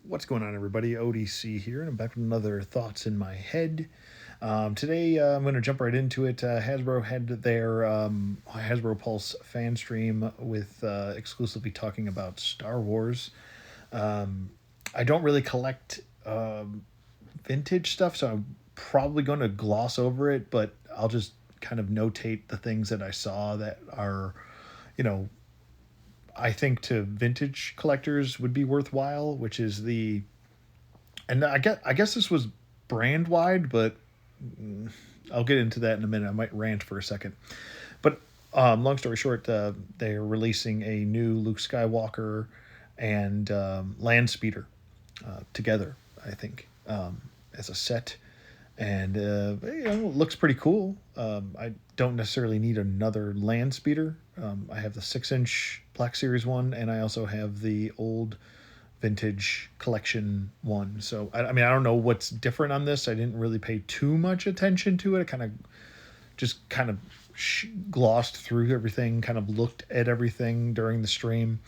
What's going on, everybody? ODC here, and I'm back with another Thoughts in My Head. Today, I'm going to jump right into it. Hasbro had their Hasbro Pulse fan stream with exclusively talking about Star Wars. I don't really collect vintage stuff, so I'm probably going to gloss over it, but I'll just kind of notate the things that I saw that are, you know, I think to vintage collectors would be worthwhile, which is and I guess this was brand wide, but I'll get into that in a minute. I might rant for a second, but long story short, they're releasing a new Luke Skywalker and Land Speeder together. I think as a set, and it looks pretty cool. I don't necessarily need another land speeder. I have the 6-inch Black Series one, and I also have the old vintage collection one. So I mean, I don't know what's different on this. I didn't really pay too much attention to it. I kind of glossed through everything, kind of looked at everything during the stream.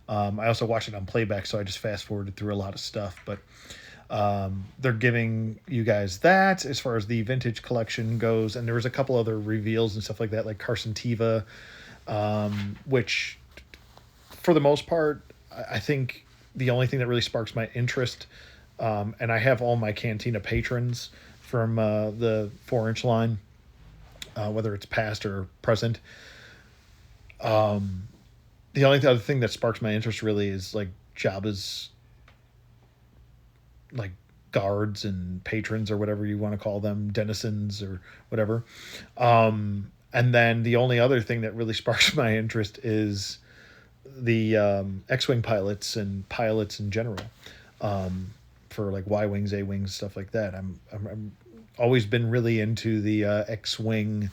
I also watched it on playback, so I just fast forwarded through a lot of stuff. But they're giving you guys that as far as the vintage collection goes, and there was a couple other reveals and stuff like that, like Carson Teva, which for the most part, I think the only thing that really sparks my interest, and I have all my Cantina patrons from the 4-inch line, whether it's past or present. The only other thing that sparks my interest really is like Jabba's like guards and patrons or whatever you want to call them, denizens or whatever. And then the only other thing that really sparks my interest is the X-wing pilots in general, for like Y-wings, A-wings, stuff like that. I'm always been really into the X-wing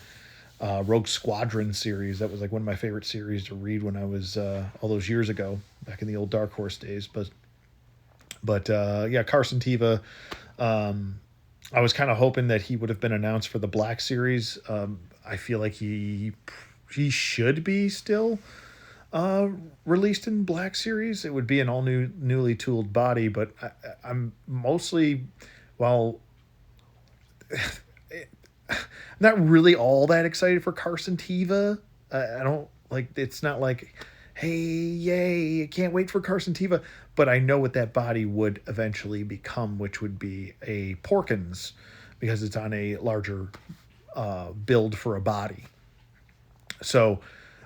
Rogue Squadron series. That was like one of my favorite series to read when I was all those years ago, back in the old Dark Horse days. But yeah, Carson Teva. I was kind of hoping that he would have been announced for the Black Series. I feel like he should be still released in Black Series. It would be an all newly tooled body, but I'm mostly, well, not really all that excited for Carson Teva. I don't like. It's not like, hey, yay! I can't wait for Carson Teva. But I know what that body would eventually become, which would be a Porkins, because it's on a larger build for a body. So,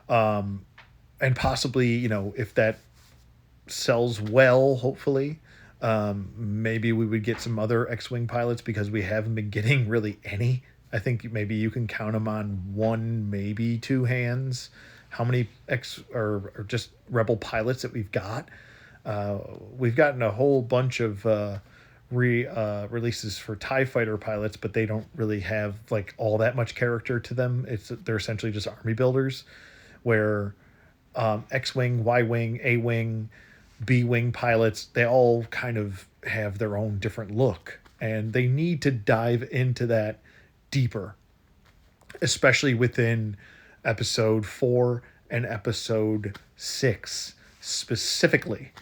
and possibly, if that sells well, hopefully, maybe we would get some other X-wing pilots, because we haven't been getting really any. I think maybe you can count them on one, maybe two hands. How many or just Rebel pilots that we've got? We've gotten a whole bunch of releases for TIE fighter pilots, but they don't really have like all that much character to them. They're essentially just army builders, where X-wing, Y-wing, A-wing, B-wing pilots, they all kind of have their own different look, and they need to dive into that deeper, especially within episode 4 and episode 6 specifically.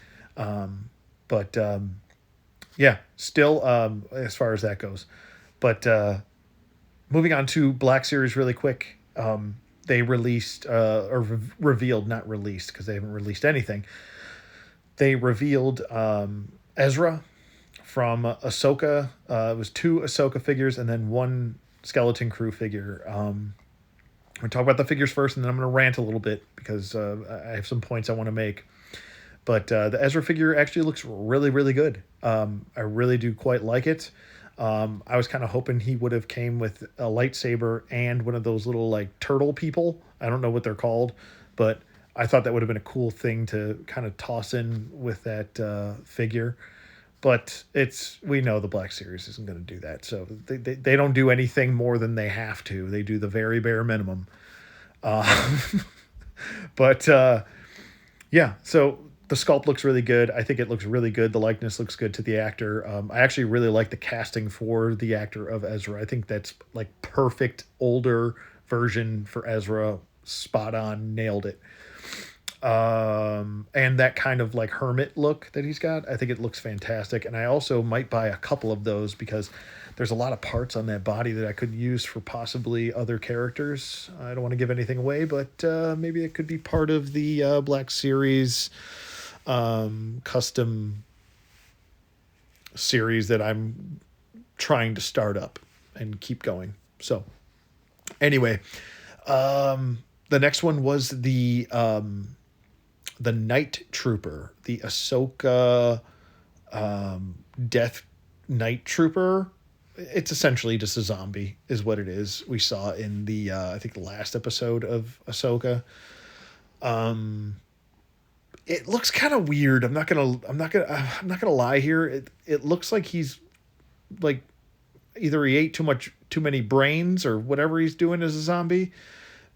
But yeah, still, as far as that goes. But moving on to Black Series really quick. They released, or revealed, not released, because they haven't released anything. They revealed Ezra from Ahsoka. It was 2 Ahsoka figures and then 1 skeleton crew figure. I'm going to talk about the figures first, and then I'm going to rant a little bit, because I have some points I want to make. But the Ezra figure actually looks really, really good. I really do quite like it. I was kind of hoping he would have came with a lightsaber and one of those little like turtle people. I don't know what they're called, but I thought that would have been a cool thing to kind of toss in with that figure. But we know the Black Series isn't going to do that. So they don't do anything more than they have to. They do the very bare minimum. But yeah, so the sculpt looks really good. I think it looks really good. The likeness looks good to the actor. I actually really like the casting for the actor of Ezra. I think that's like perfect older version for Ezra. Spot on, nailed it. And that kind of like hermit look that he's got, I think it looks fantastic. And I also might buy a couple of those because there's a lot of parts on that body that I could use for possibly other characters. I don't want to give anything away, but maybe it could be part of the Black Series custom series that I'm trying to start up and keep going. So anyway, the next one was the Night Trooper, the Ahsoka Death Night Trooper. It's essentially just a zombie, is what it is. We saw in the I think the last episode of Ahsoka. It looks kind of weird. I'm not gonna lie here. It looks like he's like either he ate too many brains or whatever he's doing as a zombie,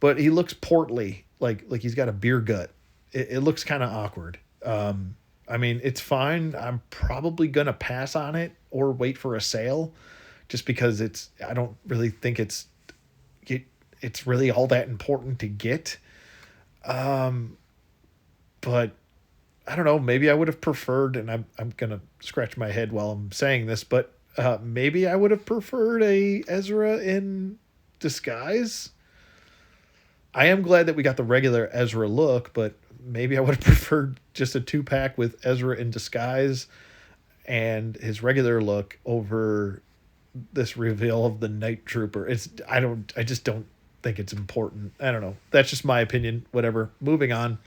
but he looks portly, like he's got a beer gut. It looks kind of awkward. I mean, it's fine. I'm probably gonna pass on it or wait for a sale, just because I don't really think it's really all that important to get. But I don't know. Maybe I would have preferred, and I'm gonna scratch my head while I'm saying this, but maybe I would have preferred a Ezra in disguise. I am glad that we got the regular Ezra look, but maybe I would have preferred just a 2-pack with Ezra in disguise and his regular look over this reveal of the Night Trooper. I just don't think it's important. I don't know. That's just my opinion. Whatever. Moving on.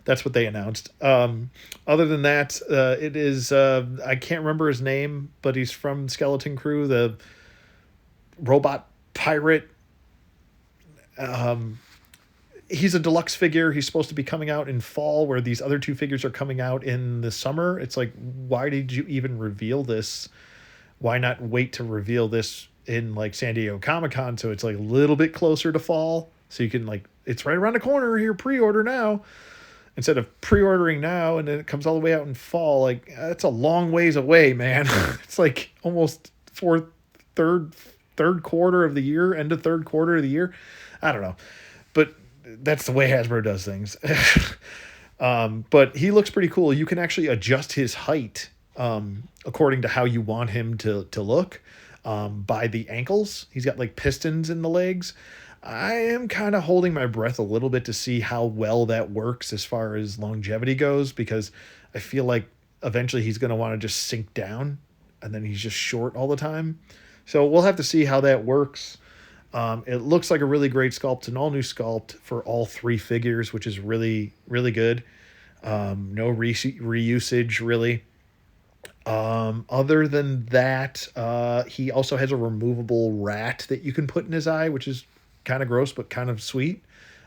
That's what they announced. Other than that, it is, I can't remember his name, but he's from Skeleton Crew, the robot pirate. He's a deluxe figure. He's supposed to be coming out in fall, where these other 2 figures are coming out in the summer. It's like, why did you even reveal this? Why not wait to reveal this in like San Diego Comic-Con, so it's like a little bit closer to fall, so you can like, it's right around the corner here, pre-order now, instead of pre-ordering now and then it comes all the way out in fall. Like, that's a long ways away, man. It's like almost third quarter of the year, end of third quarter of the year. I don't know, but that's the way Hasbro does things. But he looks pretty cool. You can actually adjust his height according to how you want him to look, by the ankles. He's got like pistons in the legs. I am kind of holding my breath a little bit to see how well that works as far as longevity goes, because I feel like eventually he's going to want to just sink down and then he's just short all the time. So we'll have to see how that works. It looks like a really great sculpt, an all new sculpt for all 3 figures, which is really, really good. No reusage really. Other than that, he also has a removable rat that you can put in his eye, which is kind of gross, but kind of sweet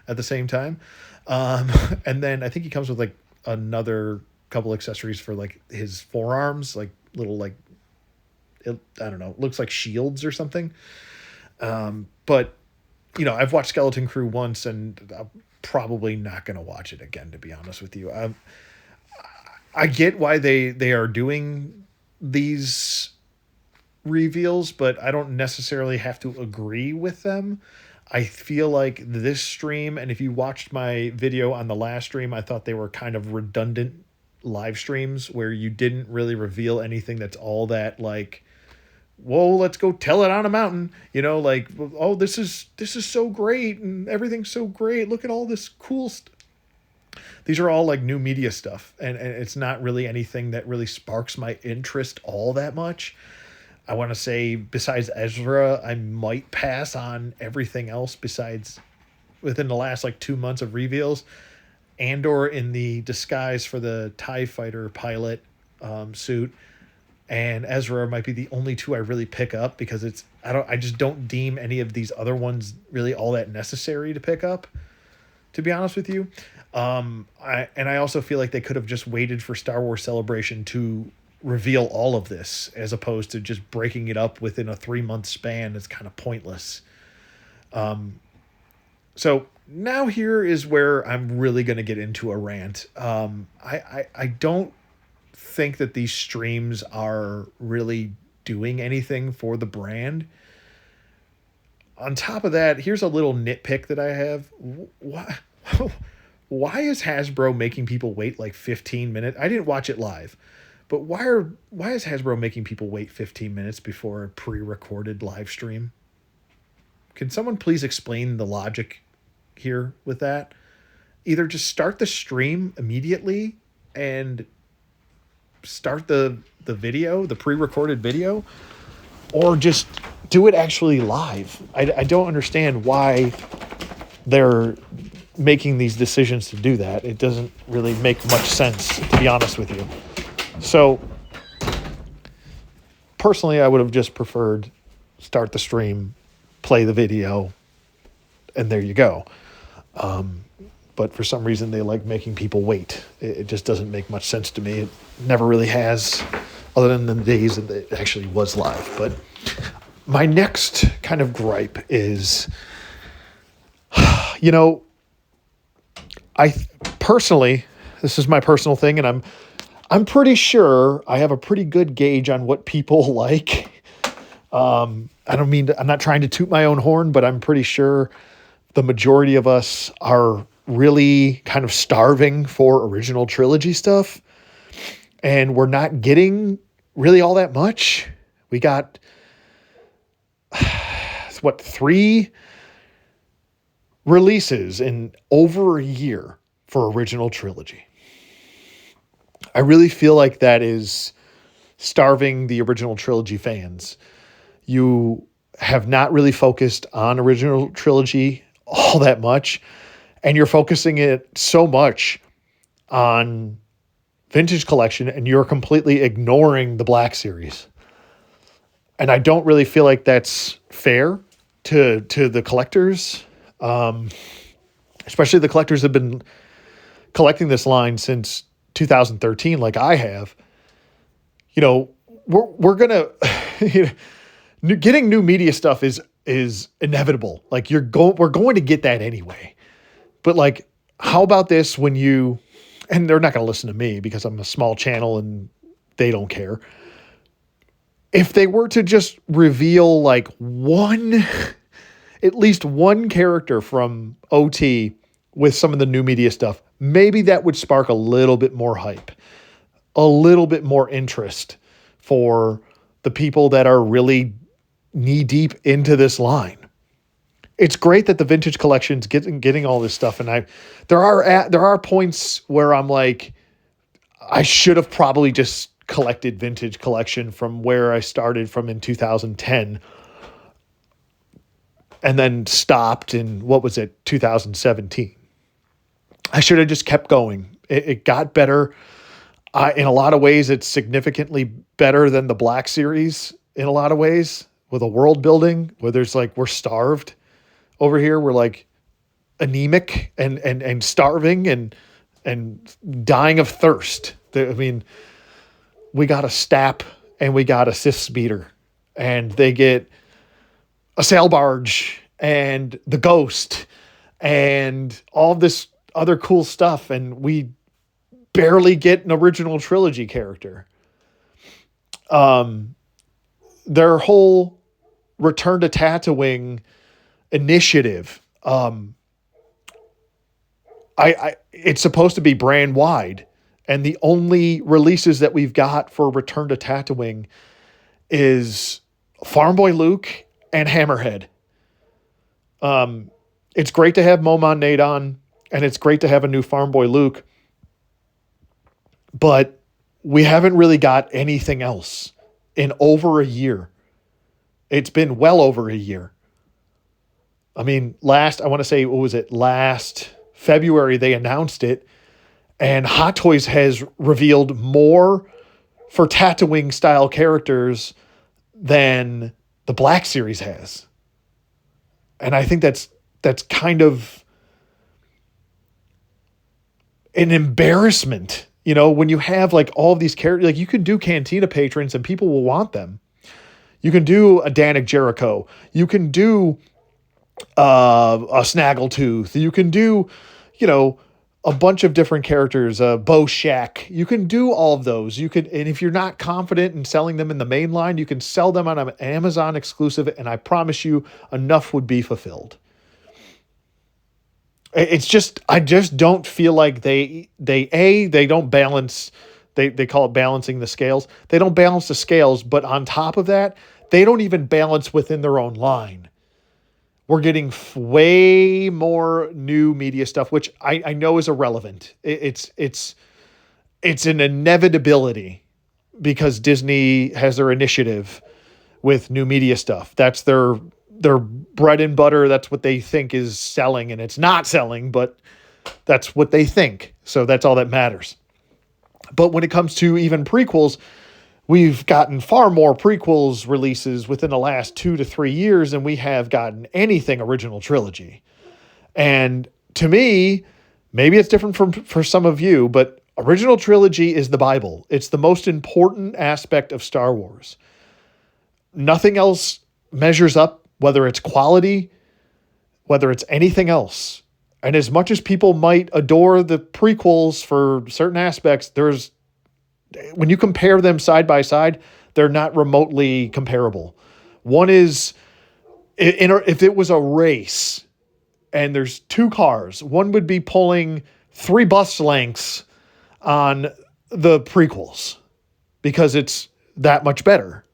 at the same time. And then I think he comes with like another couple accessories for like his forearms, like little, like, I don't know, looks like shields or something. But you know, I've watched Skeleton Crew once and I'm probably not going to watch it again, to be honest with you. I get why they are doing these reveals, but I don't necessarily have to agree with them. I feel like this stream, and if you watched my video on the last stream, I thought they were kind of redundant live streams where you didn't really reveal anything that's all that like, whoa, let's go tell it on a mountain. You know, like, oh, this is so great and everything's so great. Look at all this cool stuff. These are all like new media stuff, and it's not really anything that really sparks my interest all that much. I want to say, besides Ezra, I might pass on everything else besides within the last like 2 months of reveals. Andor in the disguise for the TIE fighter pilot suit, and Ezra might be the only 2 I really pick up, because I just don't deem any of these other ones really all that necessary to pick up, to be honest with you. I also feel like they could have just waited for Star Wars Celebration to reveal all of this, as opposed to just breaking it up within a 3-month span. It's kind of pointless. So now here is where I'm really going to get into a rant. I don't think that these streams are really doing anything for the brand. On top of that, here's a little nitpick that I have. why is Hasbro making people wait like 15 minutes? I didn't watch it live, but why is Hasbro making people wait 15 minutes before a pre-recorded live stream? Can someone please explain the logic here with that? Either just start the stream immediately and start the video, the pre-recorded video, or just do it actually live. I don't understand why they're making these decisions to do that. It doesn't really make much sense, to be honest with you. So personally, I would have just preferred start the stream, play the video, and there you go. But for some reason, they like making people wait. It just doesn't make much sense to me. It never really has, other than the days that it actually was live. But my next kind of gripe is, I personally, this is my personal thing, and I'm pretty sure I have a pretty good gauge on what people like. I'm not trying to toot my own horn, but I'm pretty sure the majority of us are really kind of starving for original trilogy stuff, and we're not getting really all that much. We got, 3 releases in over a year for original trilogy. I really feel like that is starving the original trilogy fans. You have not really focused on original trilogy all that much, and you're focusing it so much on Vintage Collection, and you're completely ignoring the Black Series. And I don't really feel like that's fair to the collectors, especially the collectors have been collecting this line since 2013, like I have. We're gonna getting new media stuff is inevitable. Like we're going to get that anyway. But like, how about this when and they're not going to listen to me because I'm a small channel and they don't care. If they were to just reveal like at least one character from OT with some of the new media stuff, maybe that would spark a little bit more hype, a little bit more interest for the people that are really knee deep into this line. It's great that the Vintage Collection's getting all this stuff, and there are points where I'm like, I should have probably just collected Vintage Collection from where I started from in 2010, and then stopped in 2017. I should have just kept going. It got better. In a lot of ways, it's significantly better than the Black Series in a lot of ways, with a world building where there's like, we're starved. Over here, we're like anemic and starving and dying of thirst. We got a Stap and we got a Sith Speeder, and they get a sail barge and the Ghost and all this other cool stuff, and we barely get an original trilogy character. Their whole Return to Tatooine initiative, it's supposed to be brand wide, and the only releases that we've got for Return to Tatooine is Farm Boy Luke and Hammerhead. It's great to have Momon Nadon, and it's great to have a new Farm Boy Luke, but we haven't really got anything else in over a year. It's been well over a year. Last February, they announced it, and Hot Toys has revealed more for Tatooine style characters than the Black Series has. And I think that's kind of an embarrassment, when you have like all of these characters. Like, you can do Cantina patrons and people will want them. You can do a Danik Jericho. You can do a Snaggletooth. You can do, a bunch of different characters, Bo Shack. You can do all of those. And if you're not confident in selling them in the main line, you can sell them on an Amazon exclusive, and I promise you enough would be fulfilled. It's just, I just don't feel like they don't balance. They call it balancing the scales. They don't balance the scales, but on top of that, they don't even balance within their own line. We're getting way more new media stuff, which I know is irrelevant. It's an inevitability because Disney has their initiative with new media stuff. That's their bread and butter. That's what they think is selling, and it's not selling, but that's what they think. So that's all that matters. But when it comes to even prequels, we've gotten far more prequels releases within the last 2 to 3 years than we have gotten anything original trilogy. And to me, maybe it's different for some of you, but original trilogy is the Bible. It's the most important aspect of Star Wars. Nothing else measures up, whether it's quality, whether it's anything else. And as much as people might adore the prequels for certain aspects, when you compare them side by side, they're not remotely comparable. One is, if it was a race and there's 2 cars, one would be pulling 3 bus lengths on the prequels because it's that much better.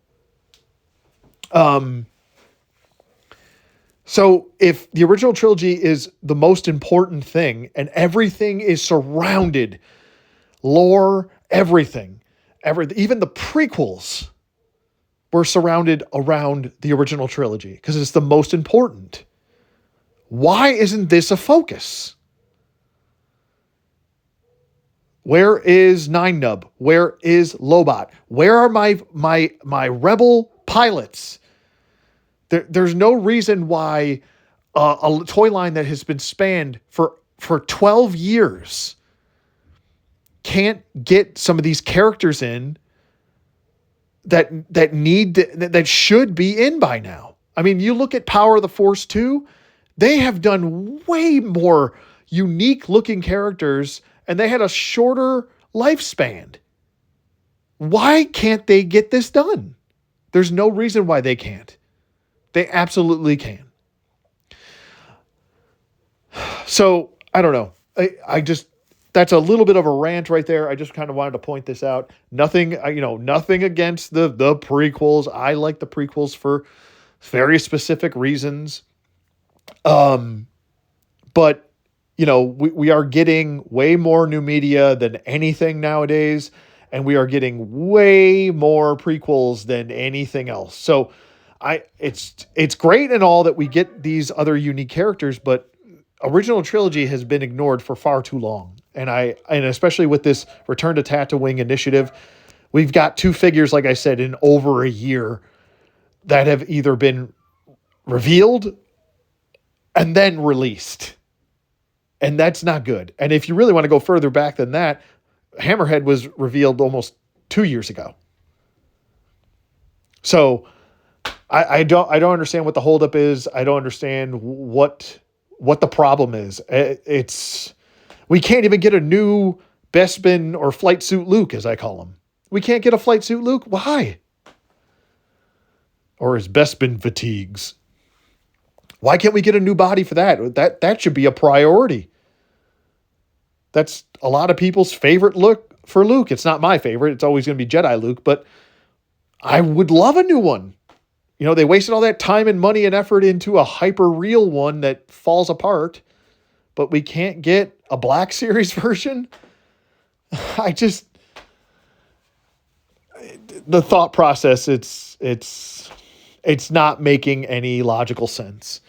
So if the original trilogy is the most important thing and everything is surrounded, lore, everything, even the prequels were surrounded around the original trilogy because it's the most important. Why isn't this a focus? Where is Nine Nub? Where is Lobot? Where are my rebel pilots? There's no reason why a toy line that has been spanned for 12 years can't get some of these characters in that should be in by now. I mean, you look at Power of the Force 2, they have done way more unique looking characters and they had a shorter lifespan. Why can't they get this done? There's no reason why they can't. They absolutely can. So I don't know. I just, that's a little bit of a rant right there. I just kind of wanted to point this out. Nothing against the prequels. I like the prequels for very specific reasons. But we are getting way more new media than anything nowadays, and we are getting way more prequels than anything else. So it's great and all that we get these other unique characters, but original trilogy has been ignored for far too long. And especially with this Return to Tatooine initiative, we've got 2 figures, like I said, in over a year that have either been revealed and then released. And that's not good. And if you really want to go further back than that, Hammerhead was revealed almost 2 years ago. So I don't understand what the holdup is. I don't understand what the problem is. We can't even get a new Bespin or Flight Suit Luke, as I call him. We can't get a Flight Suit Luke. Why? Or his Bespin fatigues. Why can't we get a new body for that? That should be a priority. That's a lot of people's favorite look for Luke. It's not my favorite. It's always going to be Jedi Luke, but I would love a new one. They wasted all that time and money and effort into a hyper real one that falls apart, but we can't get a Black Series version. The thought process, it's not making any logical sense.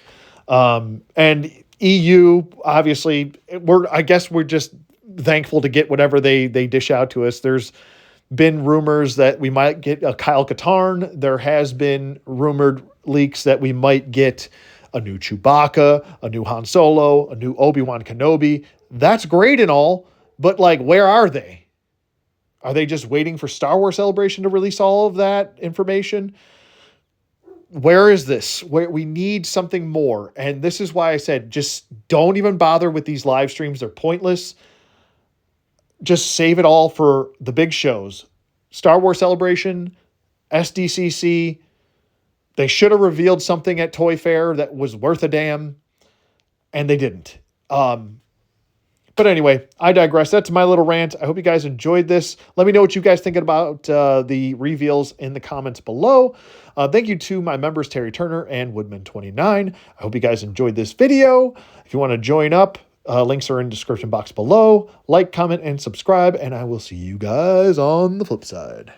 And EU, obviously, we're just thankful to get whatever they dish out to us. There's been rumors that we might get a Kyle Katarn. There has been rumored leaks that we might get a new Chewbacca, a new Han Solo, a new Obi-Wan Kenobi. That's great and all, but where are they? Are they just waiting for Star Wars Celebration to release all of that information? Where is this? We need something more. And this is why I said, just don't even bother with these live streams. They're pointless. Just save it all for the big shows. Star Wars Celebration, SDCC. They should have revealed something at Toy Fair that was worth a damn, and they didn't. But anyway, I digress. That's my little rant. I hope you guys enjoyed this. Let me know what you guys thinking about the reveals in the comments below. Thank you to my members, Terry Turner and Woodman29. I hope you guys enjoyed this video. If you want to join up, links are in the description box below. Like, comment, and subscribe, and I will see you guys on the flip side.